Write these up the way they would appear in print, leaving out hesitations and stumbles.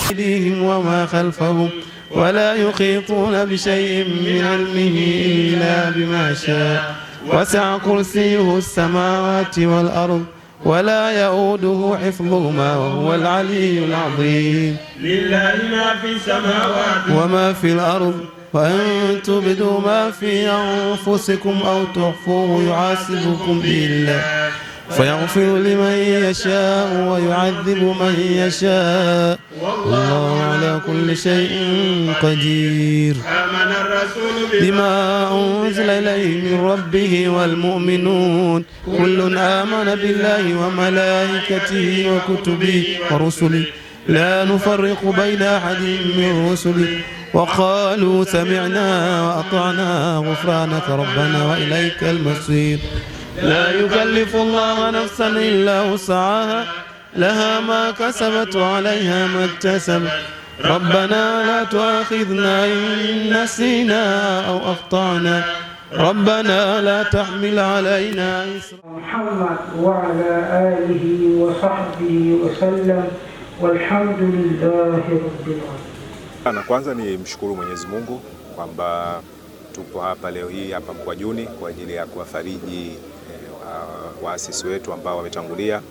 أيديهم وما خلفهم ولا يحيطون بشيء من علمه إلا بما شاء وسع كرسيه السماوات والأرض ولا يؤوده حفظهما وهو العلي العظيم. لله ما في السماوات وما في الأرض وإن تبدوا ما في أنفسكم أو تخفوه يحاسبكم به الله فيغفر لمن يشاء ويعذب من يشاء والله على كل شيء قدير. آمن الرسول بما أنزل إليه من ربه والمؤمنون كل آمن بالله وملائكته وكتبه ورسله لا نفرق بين أحد من رسله وقالوا سمعنا وأطعنا غفرانك ربنا وإليك المصير. لا يكلف الله نفسا إلا وسعها لها ما كسبت وعليها ما اكتسبت ربنا لا تؤاخذنا إن نسينا أو أخطأنا ربنا لا تحمل علينا محمد وعلى آله وصحبه وسلم والحمد لله رب العالمين. Kwanza ni mshukuru Mwenyezi Mungu kwamba tupo hapa leo hii hapa Mkwajuni kwa ajili ya kuwafariji waasisi wetu ambao wametangulia,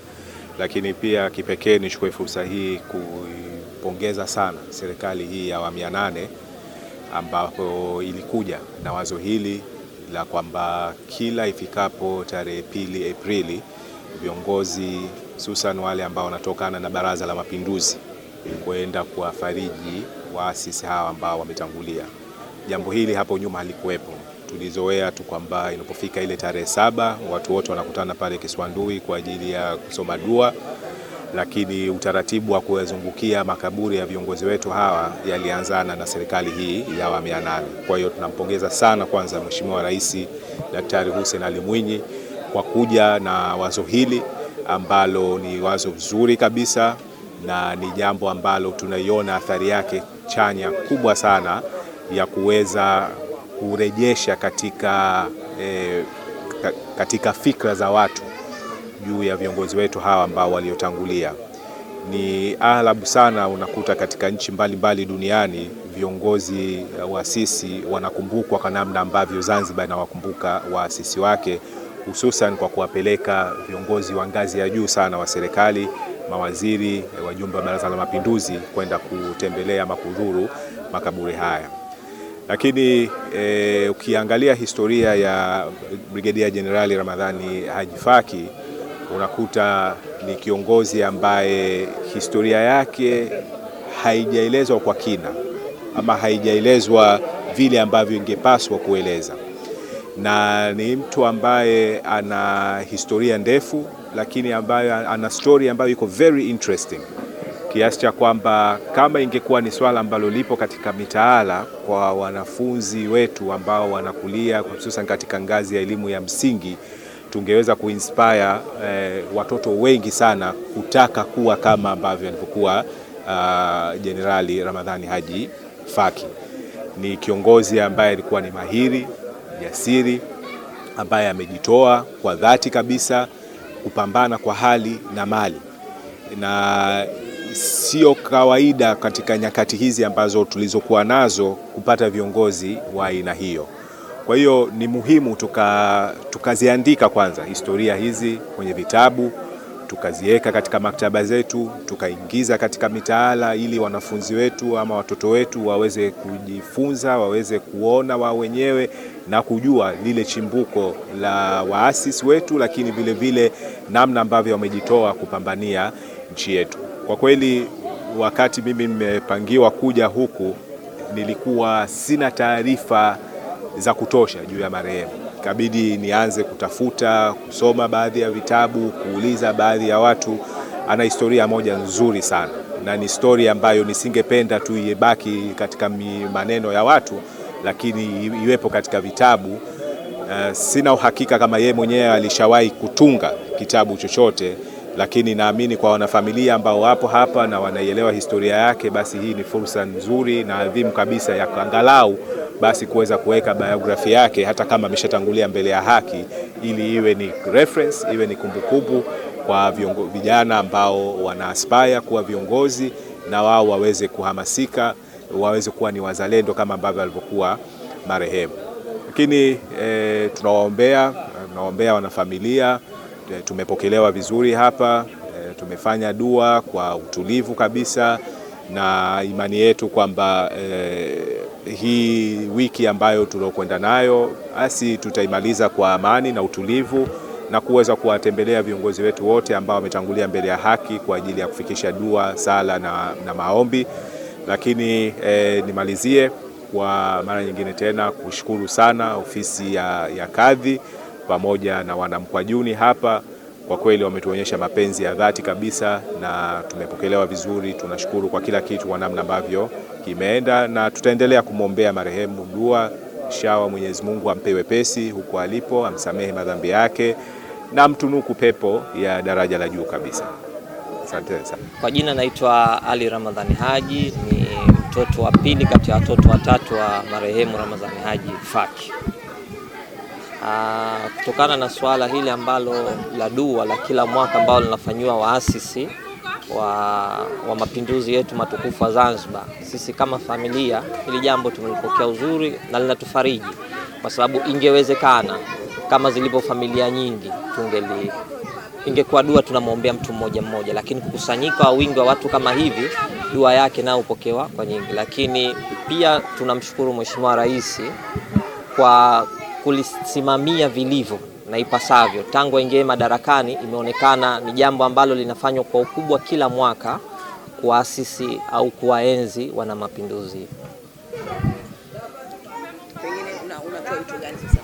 lakini pia kipekee nichukue fursa hii kuipongeza sana serikali hii ya awamu ya 8 ambapo ilikuja na wazo hili la kwamba kila ifikapo tarehe 2 Aprili viongozi hususan wale ambao wanatokana na Baraza la Mapinduzi kwenda kuwafariji waasisi hawa ambao wametangulia. Jambo hili hapo nyuma halikuwepo. Tulizoea tu kwamba inapofika ile tarehe 7 watu wote wanakutana pale Kiswandui kwa ajili ya kusoma dua, lakini utaratibu wa kuzungukia makaburi ya viongozi wetu hawa yalianzana na serikali hii ya awamu ya 8. Kwa hiyo tunampongeza sana kwanza Mheshimiwa Rais Daktari Hussein Ali Mwinyi kwa kuja na wazo hili ambalo ni wazo zuri kabisa na ni jambo ambalo tunaiona athari yake chanya kubwa sana ya kuweza kurejesha katika fikra za watu juu ya viongozi wetu hawa ambao waliotangulia. Ni aghalabu sana unakuta katika nchi mbalimbali duniani viongozi waasisi wanakumbukwa kwa namna ambavyo Zanzibar inawakumbuka waasisi wake, hususan kwa kuwapeleka viongozi wa ngazi ya juu sana wa serikali, mawaziri, wajumbe wa Baraza la Mapinduzi kwenda kutembelea makudhuru makaburi haya. Lakini ukiangalia historia ya Brigedia Jenerali Ramadhani Haji Faki unakuta ni kiongozi ambaye historia yake haijaelezwa kwa kina ama haijaelezwa vile ambavyo ingepaswa kueleza, na ni mtu ambaye ana historia ndefu, lakini ambaye ana story ambayo iko very interesting, kiasi cha kwamba kama ingekuwa ni swala ambalo lipo katika mitaala kwa wanafunzi wetu ambao wanakulia hususan katika ngazi ya elimu ya msingi, tungeweza kuinspire watoto wengi sana kutaka kuwa kama ambavyo alivyokuwa Jenerali Ramadhani Haji Faki. Ni kiongozi ambaye alikuwa ni mahiri, jasiri, ambaye amejitoa kwa dhati kabisa kupambana kwa hali na mali, na sio kawaida katika nyakati hizi ambazo tulizokuwa nazo kupata viongozi wa aina hiyo. Kwa hiyo ni muhimu tukaziandika kwanza historia hizi kwenye vitabu, tukaziweka katika maktaba zetu, tukaingiza katika mitaala ili wanafunzi wetu ama watoto wetu waweze kujifunza, waweze kuona wao wenyewe na kujua lile chimbuko la waasisi wetu, lakini vile vile namna ambavyo wamejitoa kupambania nchi yetu. Kwa kweli wakati mimi nimepangiwa kuja huku nilikuwa sina taarifa za kutosha juu ya marehemu. Ikabidi nianze kutafuta, kusoma baadhi ya vitabu, kuuliza baadhi ya watu. Ana historia moja nzuri sana na ni story ambayo nisingependa tu ibaki katika maneno ya watu, lakini iwepo katika vitabu. Sina uhakika kama yeye mwenyewe alishawahi kutunga kitabu chochote, lakini naamini kwa wanafamilia ambao wapo hapa na wanaielewa historia yake, basi hii ni fursa nzuri na adhimu kabisa ya angalau basi kuweza kuweka biography yake hata kama ameshatangulia mbele ya haki, ili iwe ni reference, iwe ni kumbukumbu kwa vijana ambao wana aspire kuwa viongozi na wao waweze kuhamasika, waweze kuwa ni wazalendo kama ambavyo walivyokuwa marehemu. Lakini tunawaombea wanafamilia. Tumepokelewa vizuri hapa, tumefanya dua kwa utulivu kabisa, na imani yetu kwamba hii wiki ambayo tulokwenda nayo basi tutaimaliza kwa amani na utulivu, na kuweza kuwatembelea viongozi wetu wote ambao wametangulia mbele ya haki kwa ajili ya kufikisha dua, sala na maombi. Lakini nimalizie kwa mara nyingine tena kushukuru sana ofisi ya kadhi pamoja na wanamkwajuni hapa. Kwa kweli wametuonyesha mapenzi ya dhati kabisa na tumepokelewa vizuri. Tunashukuru kwa kila kitu, kwa namna ambavyo kimeenda, na tutaendelea kumwombea marehemu dua. Inshallah Mwenyezi Mungu ampe wepesi huko alipo, amsamehe madhambi yake na mtunuku pepo ya daraja la juu kabisa. Asante sana. Kwa jina naitwa Ali Ramadhani Haji, ni mtoto wa pili kati ya watoto watatu wa marehemu Ramadhani Haji Faki. Kutokana na hili ambalo la dua la kila mwaka ambalo linafanywa waasisi wa mapinduzi yetu matukufu wa Zanzibar, sisi kama familia hili jambo tumelipokea uzuri na linatufariji, kwa sababu ingewezekana kama zilivyo familia nyingi ingekuwa dua tunamwombea mtu mmoja mmoja, lakini kukusanyika wingi wa watu kama hivi, dua yake nao upokewa kwa nyingi. Lakini pia tunamshukuru Mheshimiwa Rais kwa kulisimamia vilivyo na ipasavyo. Tangu aingie madarakani, imeonekana ni jambo ambalo linafanywa kwa ukubwa kila mwaka kuasisi au kuwaenzi wana mapinduzi. Pengine unatoa wito gani sasa?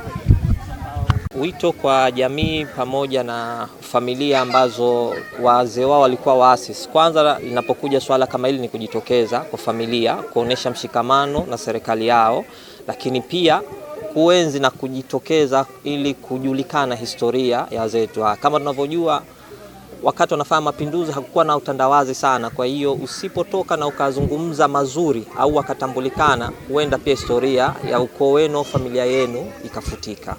Wito kwa jamii pamoja na familia ambazo wazee wao walikuwa waasisi. Kwanza, linapokuja swala kama hili ni kujitokeza kwa familia kuonesha mshikamano na serikali yao, lakini pia kuenzi na kujitokeza ili kujulikana historia ya wazee wetu. Kama tunavyojua, wakati wanafanya mapinduzi hakukuwa na utandawazi sana, kwa hiyo usipotoka na ukazungumza mazuri au wakatambulikana, huenda pia historia ya ukoo wenu, familia yenu ikafutika.